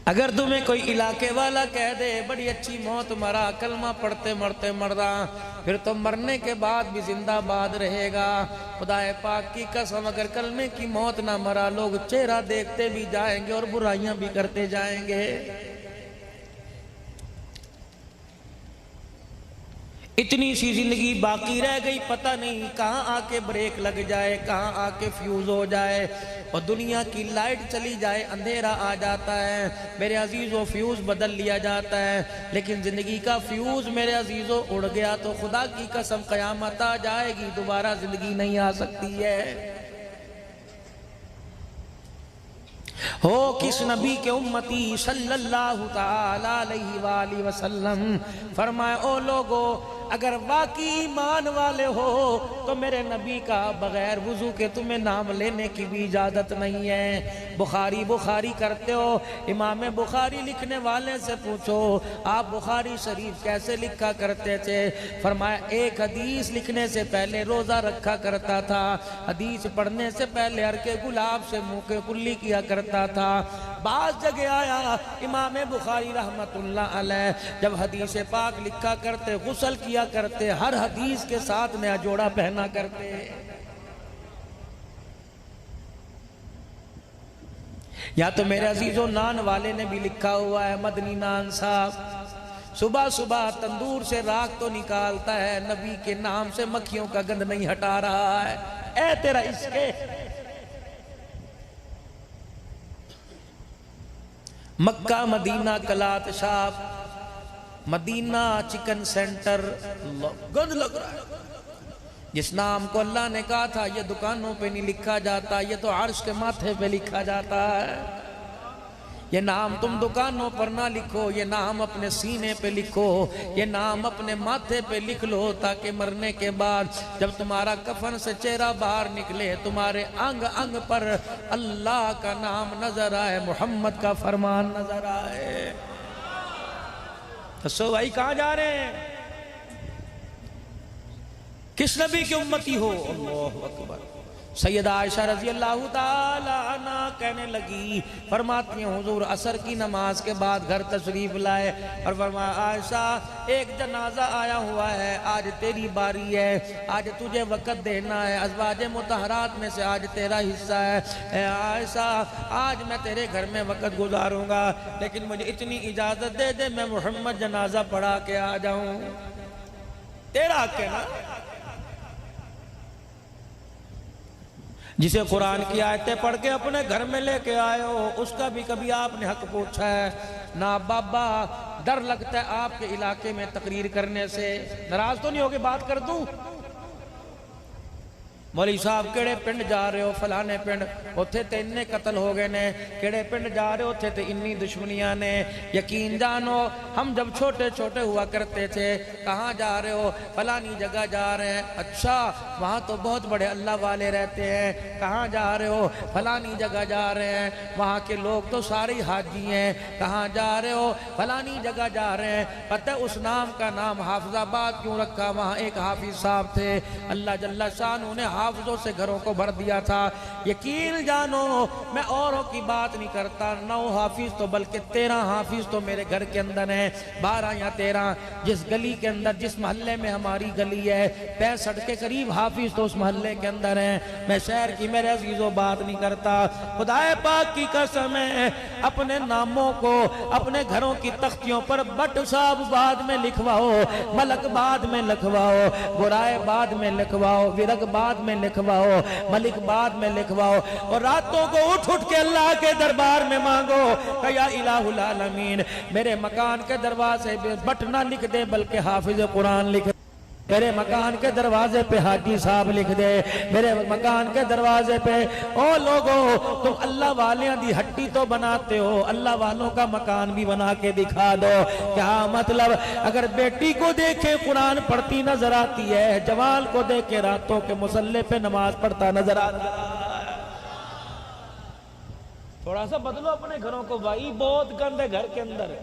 اگر تمہیں کوئی علاقے والا کہہ دے بڑی اچھی موت مرا، کلمہ پڑھتے مرتے مردا، پھر تو مرنے کے بعد بھی زندہ باد رہے گا، خدا پاک کی قسم اگر کلمے کی موت نہ مرا، لوگ چہرہ دیکھتے بھی جائیں گے اور برائیاں بھی کرتے جائیں گے۔ اتنی سی زندگی باقی رہ گئی، پتہ نہیں کہاں آ کے بریک لگ جائے، کہاں آ کے فیوز ہو جائے اور دنیا کی لائٹ چلی جائے، اندھیرا آ جاتا ہے میرے عزیزو، فیوز بدل لیا جاتا ہے، لیکن زندگی کا فیوز میرے عزیزو اڑ گیا تو خدا کی قسم قیامت آ جائے گی، دوبارہ زندگی نہیں آ سکتی ہے۔ ہو کس نبی کے امتی صلی اللہ تعالی علیہ وآلہ وسلم، فرمائے او لوگو اگر واقعی ایمان والے ہو تو میرے نبی کا بغیر وضو کے تمہیں نام لینے کی بھی اجازت نہیں ہے۔ بخاری کرتے ہو، امام بخاری لکھنے والے سے پوچھو آپ بخاری شریف کیسے لکھا کرتے تھے؟ فرمایا ایک حدیث لکھنے سے پہلے روزہ رکھا کرتا تھا، حدیث پڑھنے سے پہلے عرق گلاب سے منہ کے کلی کیا کرتا تھا۔ بعض جگہ آیا امام بخاری رحمت اللہ علیہ جب حدیث پاک لکھا کرتے غسل کیا کرتے، ہر حدیث کے ساتھ نیا جوڑا پہنا کرتے۔ یا تو میرے عزیزو نان والے نے بھی لکھا ہوا ہے، مدنی نان صاحب صبح صبح تندور سے راکھ تو نکالتا ہے، نبی کے نام سے مکھیوں کا گند نہیں ہٹا رہا ہے۔ اے تیرا عشق مکہ مدینہ کلات شاپ مدینہ چکن سینٹر، گند لگ رہا ہے۔ جس نام کو اللہ نے کہا تھا یہ دکانوں پہ نہیں لکھا جاتا، یہ تو عرش کے ماتھے پہ لکھا جاتا ہے۔ یہ نام تم دکانوں پر نہ لکھو، یہ نام اپنے سینے پہ لکھو، یہ نام اپنے ماتھے پہ لکھ لو، تاکہ مرنے کے بعد جب تمہارا کفن سے چہرہ باہر نکلے تمہارے انگ انگ پر اللہ کا نام نظر آئے، محمد کا فرمان نظر آئے۔ تو بھائی کہاں جا رہے ہیں؟ کس نبی کی امتی ہو؟ اللہ اکبر۔ سیدہ عائشہ رضی اللہ تعالی عنہ کہنے لگی، فرماتی ہیں حضور عصر کی نماز کے بعد گھر تشریف لائے اور فرمایا عائشہ ایک جنازہ آیا ہوا ہے، آج تیری باری ہے، آج تجھے وقت دینا ہے، ازواج مطہرات میں سے آج تیرا حصہ ہے۔ اے عائشہ آج میں تیرے گھر میں وقت گزاروں گا، لیکن مجھے اتنی اجازت دے دے میں محمد جنازہ پڑھا کے آ جاؤں۔ تیرا حق ہے نا؟ جسے قرآن کی آیتیں پڑھ کے اپنے گھر میں لے کے آئے ہو اس کا بھی کبھی آپ نے حق پوچھا ہے؟ نا بابا ڈر لگتا ہے آپ کے علاقے میں تقریر کرنے سے، ناراض تو نہیں ہوگے بات کر دوں؟ مولوی صاحب کیڑے پنڈ جا رہے ہو؟ فلانے پنڈ، اتھے تے اننے قتل ہو گئے نے۔ کیڑے پنڈ جا رہے ہو؟ اتھے تے انی دشمنیاں نے۔ یقین جانو ہم جب چھوٹے چھوٹے ہوا کرتے تھے، کہاں جا رہے ہو؟ فلانی جگہ جا رہے ہیں۔ اچھا وہاں تو بہت بڑے اللہ والے رہتے ہیں۔ کہاں جا رہے ہو؟ فلانی جگہ جا رہے ہیں، وہاں کے لوگ تو سارے حاجی ہیں۔ کہاں جا رہے ہو؟ فلانی جگہ جا رہے ہیں۔ پتہ اس نام کا نام حافظ آباد کیوں رکھا؟ وہاں ایک حافظ صاحب تھے، اللہ جل شانہ نے حافظوں سے گھروں کو بھر دیا تھا۔ یقین جانو میں اوروں کی بات نہیں کرتا، 9 حافظ تو بلکہ 13 حافظ تو میرے گھر کے اندر ہیں، 12 یا 13۔ جس گلی کے اندر جس محلے میں ہماری گلی ہے 65 کے قریب حافظ تو اس محلے کے اندر ہیں۔ میں شہر کی میرے عزیزوں بات نہیں کرتا، خدا پاک کی قسم ہے اپنے ناموں کو اپنے گھروں کی تختیوں پر بٹ صاحب بعد میں لکھواؤ، ملک بعد میں لکھواؤ، برائے بعد میں لکھواؤ، ورگ بعد میں لکھواؤ، ملک بعد میں لکھواؤ، اور راتوں کو اٹھ اٹھ کے اللہ کے دربار میں مانگو کہ یا الہ العالمین میرے مکان کے دروازے پہ بٹ نہ لکھ دے بلکہ حافظ قرآن لکھ دے، میرے مکان کے دروازے پہ حاجی صاحب لکھ دے، میرے مکان کے دروازے پہ او لوگو تم اللہ والیاں دی ہٹی تو بناتے ہو، اللہ والوں کا مکان بھی بنا کے دکھا دو۔ کیا مطلب اگر بیٹی کو دیکھے قرآن پڑھتی نظر آتی ہے، جوال کو دیکھے راتوں کے مصلے پہ نماز پڑھتا نظر آتا ہے۔ تھوڑا سا بدلو اپنے گھروں کو بھائی، بہت گند ہے گھر کے اندر۔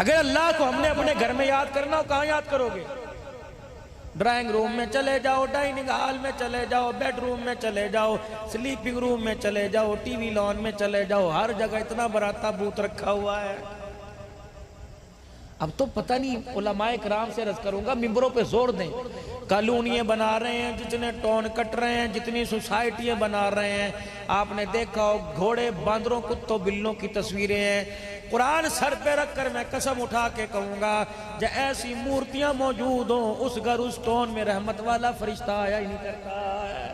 اگر اللہ کو ہم نے اپنے گھر میں یاد کرنا ہو کہاں یاد کرو گے؟ ڈرائنگ روم میں چلے جاؤ، ڈائننگ ہال میں چلے جاؤ، بیڈ روم میں چلے جاؤ، سلیپنگ روم میں چلے جاؤ، ٹی وی لان میں چلے جاؤ، ہر جگہ اتنا بڑا تابوت رکھا ہوا ہے۔ اب تو پتہ نہیں، علماء کرام سے عرض کروں گا، ممبروں پہ زور دیں، کالونیاں بنا رہے ہیں، جتنے ٹون کٹ رہے ہیں، جتنی سوسائٹیاں بنا رہے ہیں، آپ نے دیکھا ہو گھوڑے، باندروں، کتوں، بلوں کی تصویریں ہیں۔ قرآن سر پہ رکھ کر میں قسم اٹھا کے کہوں گا، جب ایسی مورتیاں موجود ہوں، اس گھر اس ٹون میں رحمت والا فرشتہ آیا ہی نہیں کرتا ہے۔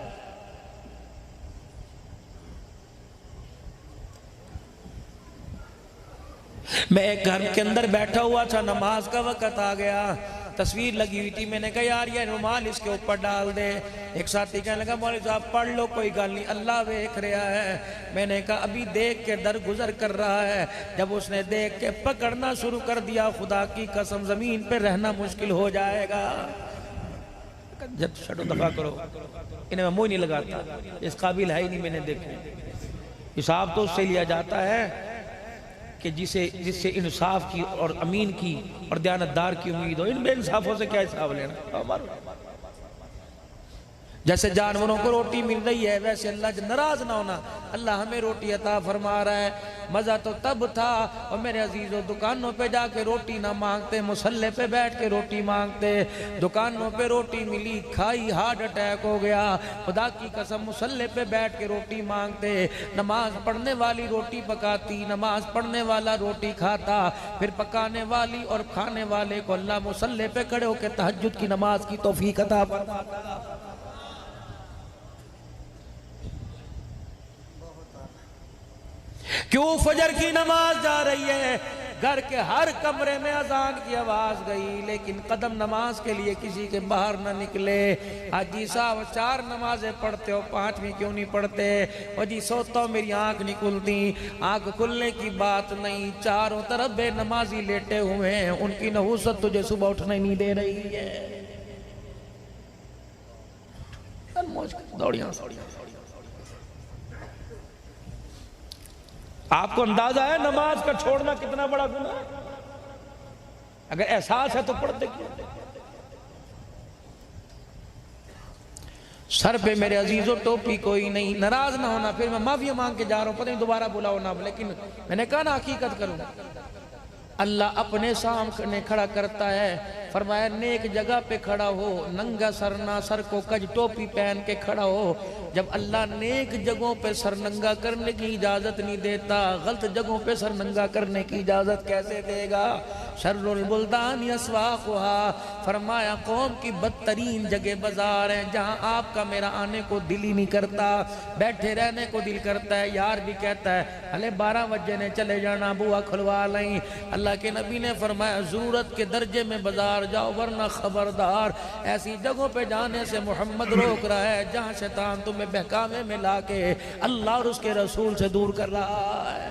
میں ایک گھر کے اندر بیٹھا ہوا تھا، نماز کا وقت آ گیا، تصویر لگی ہوئی تھی، میں نے کہا یار یہ رومال اس کے اوپر ڈال دے۔ ایک ساتھی کہنے لگا مولوی صاحب پڑھ لو، کوئی گل نہیں، اللہ دیکھ رہا ہے۔ میں نے کہا ابھی دیکھ کے درگزر کر رہا ہے۔ جب اس نے دیکھ کے پکڑنا شروع کر دیا، خدا کی قسم زمین پہ رہنا مشکل ہو جائے گا۔ جب شٹو دفع کرو، انہیں میں منہ نہیں لگاتا، اس قابل ہے ہی نہیں، میں نے دیکھا۔ حساب تو اس سے لیا جاتا ہے کہ جس سے انصاف کی اور امین کی اور دیانتدار کی امید ہو۔ ان بے انصافوں سے کیا حساب لینا؟ جیسے جانوروں کو روٹی مل رہی ہے، ویسے اللہ سے ناراض نہ ہونا۔ اللہ ہمیں روٹی عطا فرما رہا ہے۔ مزہ تو تب تھا، اور میرے عزیزوں دکانوں پہ جا کے روٹی نہ مانگتے، مصلے پہ بیٹھ کے روٹی مانگتے۔ دکانوں پہ روٹی ملی، کھائی، ہارٹ اٹیک ہو گیا۔ خدا کی قسم مصلے پہ بیٹھ کے روٹی مانگتے۔ نماز پڑھنے والی روٹی پکاتی، نماز پڑھنے والا روٹی کھاتا، پھر پکانے والی اور کھانے والے کو اللہ مصلے پہ کھڑے ہو کے تہجد کی نماز کی توفیق عطا فرماتا۔ کیوں فجر کی نماز جا رہی ہے، گھر کے ہر کمرے میں اذان کی آواز گئی، لیکن قدم نماز کے لیے کسی کے باہر نہ نکلے۔ حاجی صاحب 4 نمازیں پڑھتے ہو، 5ویں کیوں نہیں پڑھتے؟ اور جی سوتا ہوں میری آنکھ نہیں کھلتی۔ آنکھ کھلنے کی بات نہیں، چاروں طرف بے نمازی لیٹے ہوئے ہیں، ان کی نحوست تجھے صبح اٹھنے نہیں دے رہی ہے۔ دوڑیاں آپ کو اندازہ ہے نماز کا چھوڑنا کتنا بڑا گناہ ہے؟ اگر احساس ہے تو پڑھتے کیوں؟ سر پہ میرے عزیزوں ٹوپی کوئی نہیں، ناراض نہ ہونا، پھر میں معافی مانگ کے جا رہا ہوں، پتہ نہیں دوبارہ بلاؤ نہ، لیکن میں نے کہا نا حقیقت کروں۔ اللہ اپنے سامنے کھڑا کرتا ہے، فرمایا نیک جگہ پہ کھڑا ہو، ننگا سر نہ، سر کو کج ٹوپی پہن کے کھڑا ہو۔ جب اللہ نیک جگہوں پہ سر ننگا کرنے کی اجازت نہیں دیتا، غلط جگہوں پہ سر ننگا کرنے کی اجازت کیسے دے گا؟ شر البلدان اسواقها، فرمایا قوم کی بدترین جگہ بازار ہیں، جہاں آپ کا میرا آنے کو دل ہی نہیں کرتا، بیٹھے رہنے کو دل کرتا ہے۔ یار بھی کہتا ہے ہلے 12 بجے نے چلے جانا، بوا کھلوا لیں۔ اللہ کے نبی نے فرمایا ضرورت کے درجے میں بازار جاؤ، ورنہ خبردار ایسی جگہوں پہ جانے سے محمد روک رہا ہے جہاں شیطان تمہیں بہکاوے میں لا کے اللہ اور اس کے رسول سے دور کر رہا ہے۔